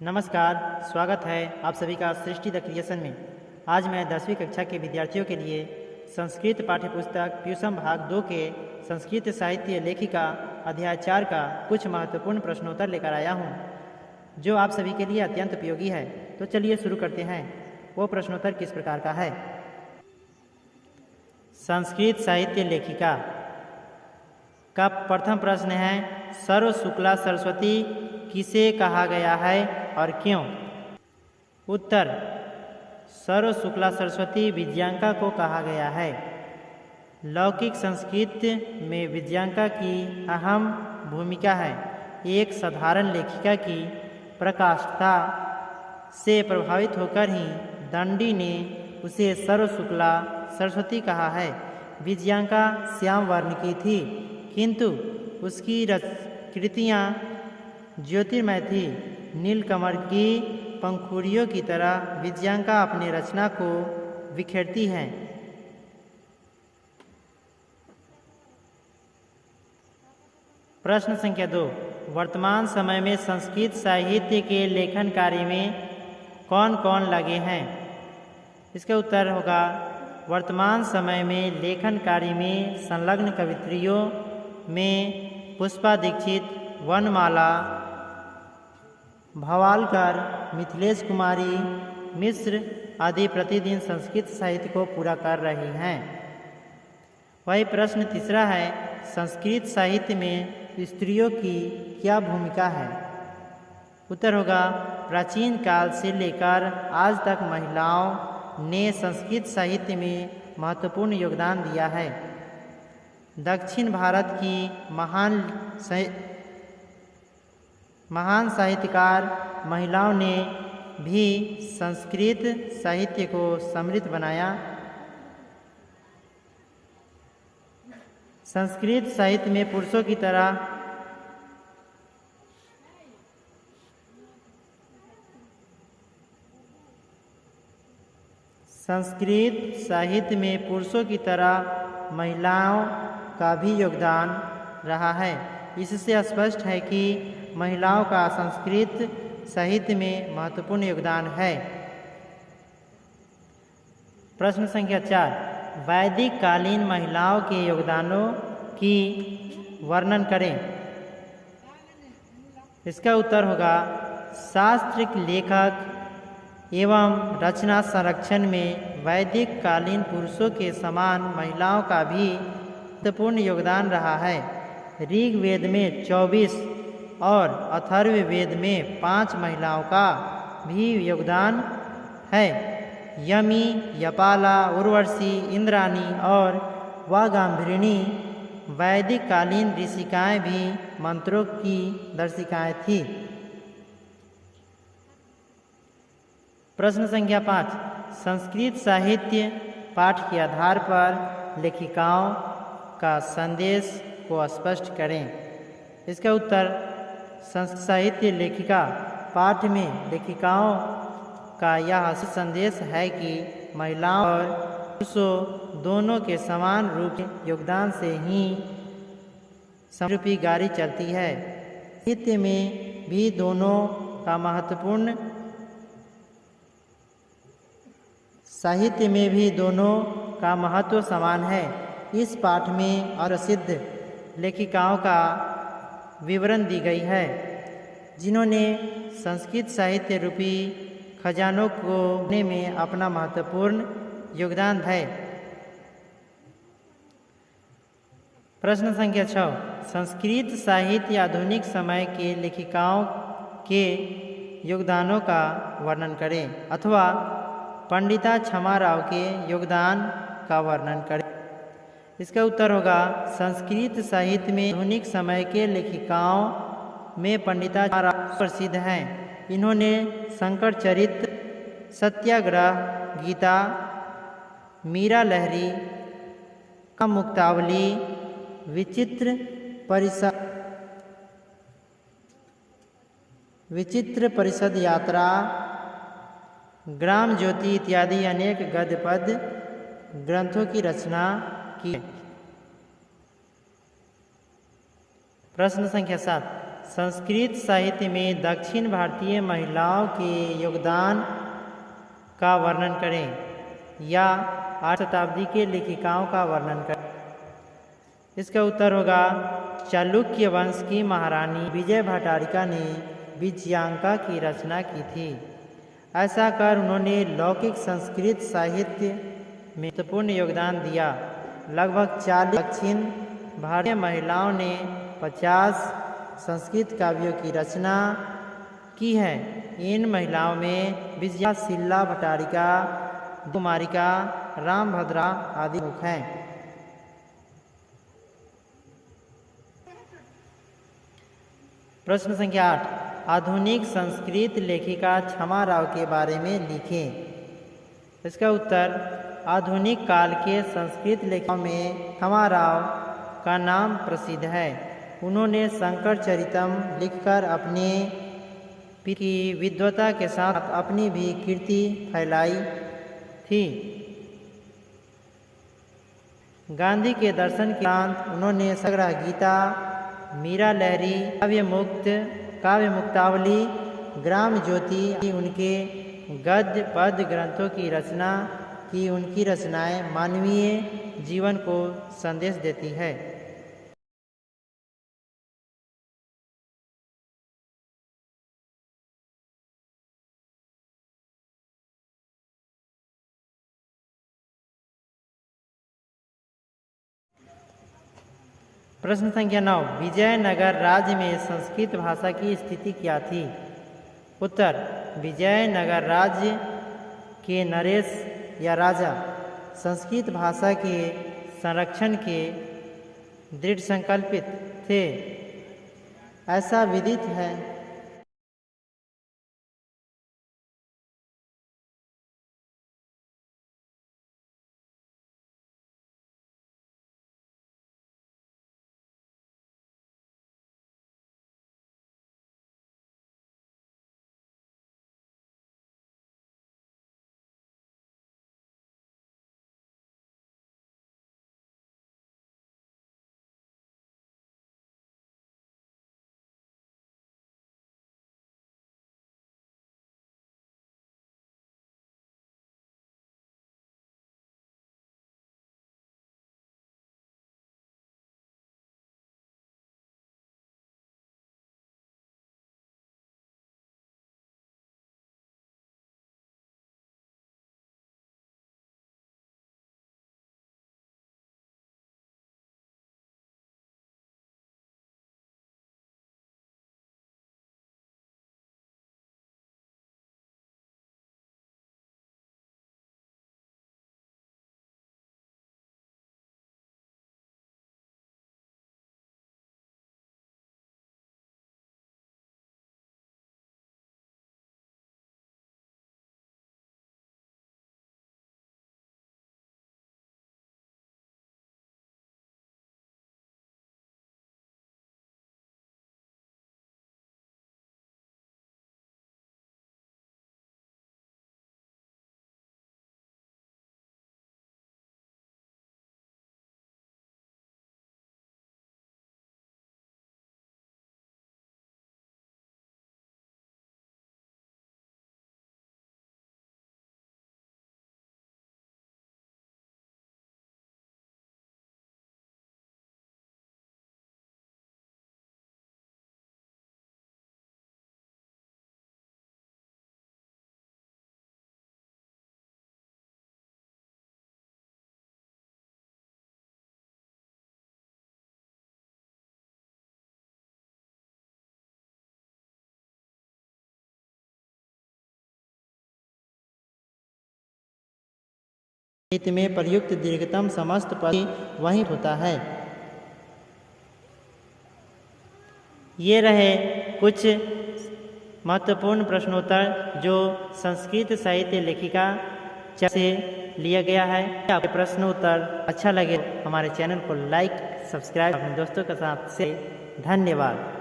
नमस्कार, स्वागत है आप सभी का सृष्टि द क्रिएशन में। आज मैं 10वीं कक्षा के विद्यार्थियों के लिए संस्कृत पाठ्यपुस्तक प्यूसम भाग 2 के संस्कृत साहित्य लेखिका अध्याय 4 का कुछ महत्वपूर्ण प्रश्नोत्तर लेकर आया हूँ, जो आप सभी के लिए अत्यंत उपयोगी है। तो चलिए शुरू करते हैं। वो प्रश्नोत्तर किस प्रकार का है। संस्कृत साहित्य लेखिका का प्रथम प्रश्न है, सर्व शुक्ला सरस्वती किसे कहा गया है और क्यों? उत्तर, सर्व शुक्ला सरस्वती विद्यांका को कहा गया है। लौकिक संस्कृत में विद्यांका की अहम भूमिका है। एक साधारण लेखिका की प्रकाष्ठता से प्रभावित होकर ही दंडी ने उसे सर्व शुक्ला सरस्वती कहा है। विद्यांका श्याम वर्ण की थी, किंतु उसकी कृतियाँ ज्योतिर्मय थी। नीलकमल की पंखुड़ियों की तरह विद्यांका अपनी रचना को बिखेरती हैं। प्रश्न संख्या 2, वर्तमान समय में संस्कृत साहित्य के लेखन कार्य में कौन कौन लगे हैं? इसका उत्तर होगा, वर्तमान समय में लेखन कार्य में संलग्न कवित्रियों में पुष्पा दीक्षित, वनमाला भवालकर, मिथिलेश कुमारी मिश्र आदि प्रतिदिन संस्कृत साहित्य को पूरा कर रही हैं। वही प्रश्न तीसरा है, संस्कृत साहित्य में स्त्रियों की क्या भूमिका है? उत्तर होगा, प्राचीन काल से लेकर आज तक महिलाओं ने संस्कृत साहित्य में महत्वपूर्ण योगदान दिया है। दक्षिण भारत की महान साहित्यकार महिलाओं ने भी संस्कृत साहित्य को समृद्ध बनाया। संस्कृत साहित्य में पुरुषों की तरह महिलाओं का भी योगदान रहा है। इससे स्पष्ट है कि महिलाओं का संस्कृत साहित्य में महत्वपूर्ण योगदान है। प्रश्न संख्या 4, वैदिक कालीन महिलाओं के योगदानों की वर्णन करें। इसका उत्तर होगा, शास्त्र लेखक एवं रचना संरक्षण में वैदिक कालीन पुरुषों के समान महिलाओं का भी महत्वपूर्ण योगदान रहा है। ऋग्वेद में 24 और अथर्ववेद में 5 महिलाओं का भी योगदान है। यमी, यपाला, उर्वशी, इंद्राणी और वागाम्भृणी वैदिक कालीन ऋषिकाएँ भी मंत्रों की दर्शिकाएँ थी। प्रश्न संख्या 5, संस्कृत साहित्य पाठ के आधार पर लेखिकाओं का संदेश को स्पष्ट करें। इसका उत्तर, संस्कृत साहित्य लेखिका पाठ में लेखिकाओं का यह संदेश है कि महिलाओं और पुरुषों दोनों के समान रूप से योगदान से ही समरूपी गाड़ी चलती है। साहित्य में भी दोनों का महत्व समान है। इस पाठ में प्रसिद्ध लेखिकाओं का विवरण दी गई है, जिन्होंने संस्कृत साहित्य रूपी खजानों को खोलने में अपना महत्वपूर्ण योगदान है। प्रश्न संख्या 6, संस्कृत साहित्य आधुनिक समय के लेखिकाओं के योगदानों का वर्णन करें, अथवा पंडिता क्षमा राव के योगदान का वर्णन करें। इसका उत्तर होगा, संस्कृत साहित्य में आधुनिक समय के लेखिकाओं में पंडिता क्षमा राव प्रसिद्ध हैं। इन्होंने शंकर चरित्र, सत्याग्रह, गीता, मीरा लहरी, मुक्तावली, विचित्र परिषद यात्रा, ग्राम ज्योति इत्यादि अनेक गद्य पद्य ग्रंथों की रचना की। प्रश्न संख्या 7, संस्कृत साहित्य में दक्षिण भारतीय महिलाओं के योगदान का वर्णन करें या 8 शताब्दी के लेखिकाओं का वर्णन करें। इसका उत्तर होगा चालुक्य वंश की महारानी विजय भट्टारिका ने विजयांका की रचना की थी। ऐसा कर उन्होंने लौकिक संस्कृत साहित्य में महत्वपूर्ण योगदान दिया। लगभग 40 दक्षिण भारतीय महिलाओं ने 50 संस्कृत काव्यों की रचना की है। इन महिलाओं में विजया, शिला भट्टारिका, कुमारिका, रामभद्रा आदि मुख्य हैं। प्रश्न संख्या 8, आधुनिक संस्कृत लेखिका क्षमा राव के बारे में लिखें। इसका उत्तर आधुनिक काल के संस्कृत लेखकों में क्षमा राव का नाम प्रसिद्ध है। उन्होंने शंकर चरितम लिखकर अपने की विद्वता के साथ अपनी भी कीर्ति फैलाई थी। गांधी के दर्शन के उपरांत उन्होंने संग्रह गीता, मीरा लहरी, काव्य मुक्तावली, ग्राम ज्योति, उनके गद्य पद्य ग्रंथों की रचना की। उनकी रचनाएं मानवीय जीवन को संदेश देती है। प्रश्न संख्या 9, विजयनगर राज्य में संस्कृत भाषा की स्थिति क्या थी? उत्तर, विजयनगर राज्य के नरेश या राजा संस्कृत भाषा के संरक्षण के दृढ़ संकल्पित थे। ऐसा विदित है में प्रयुक्त दीर्घतम समस्त पद वहीं होता है। ये रहे कुछ महत्वपूर्ण प्रश्नोत्तर जो संस्कृत साहित्य लेखिका से लिया गया है। आपके प्रश्न उत्तर अच्छा लगे हमारे चैनल को लाइक, सब्सक्राइब अपने दोस्तों के साथ से। धन्यवाद।